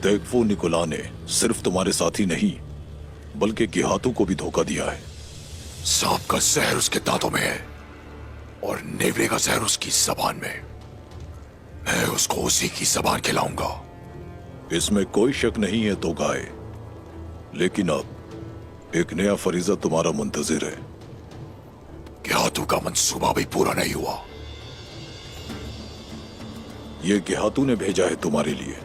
तेगफू Nicola ने सिर्फ तुम्हारे साथ ही नहीं बल्कि गिहातू को भी धोखा दिया है। सांप का जहर उसके दांतों में है और नेवले का जहर उसकी जबान में। मैं उसको उसी की जबान खिलाऊंगा। इसमें कोई शक नहीं है तो गाय, लेकिन अब एक नया फरीजा तुम्हारा मुंतजिर है। गिहातू का मंसूबा भी पूरा नहीं हुआ। ये गिहातू ने भेजा है तुम्हारे लिए।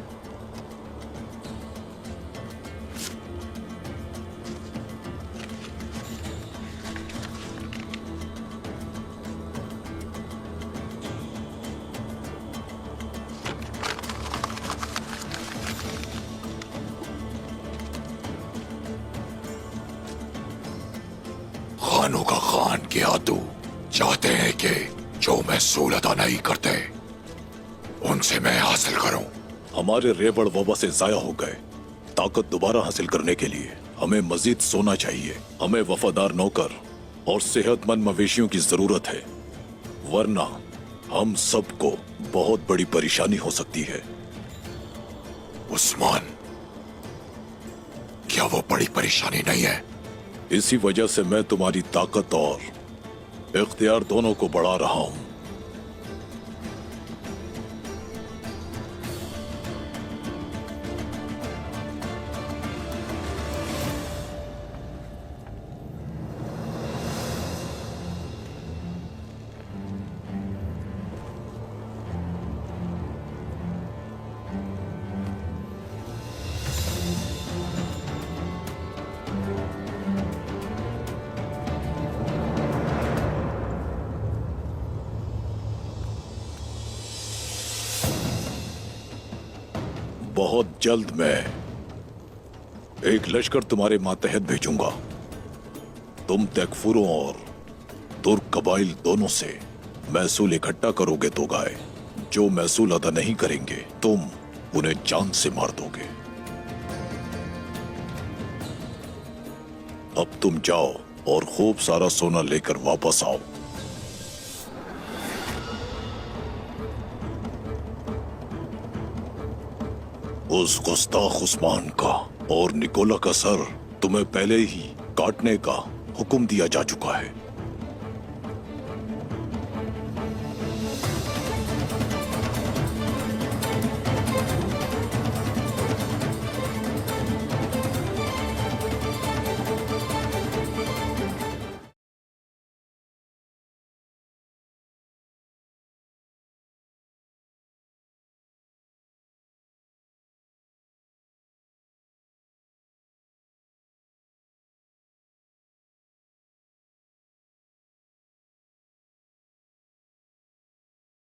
खानों का खान गिहातू चाहते हैं कि जो महसूल अदा नहीं करते उनसे मैं हासिल करूं। हमारे रेवड़ वबा से जाया हो गए। ताकत दोबारा हासिल करने के लिए हमें मजीद सोना चाहिए। हमें वफादार नौकर और सेहतमंद मवेशियों की जरूरत है, वरना हम सबको बहुत बड़ी परेशानी हो सकती है। उस्मान, क्या वो बड़ी परेशानी नहीं है? इसी वजह से मैं तुम्हारी ताकत और इख्तियार दोनों को बढ़ा रहा हूं। बहुत जल्द मैं एक लश्कर तुम्हारे मातहत भेजूंगा। तुम तेगफुरों और तुर्क कबाइल दोनों से महसूल इकट्ठा करोगे तो गाय, जो महसूल अदा नहीं करेंगे तुम उन्हें जान से मार दोगे। अब तुम जाओ और खूब सारा सोना लेकर वापस आओ। उस गुस्ताख उस्मान का और निकोला का सर तुम्हें पहले ही काटने का हुक्म दिया जा चुका है।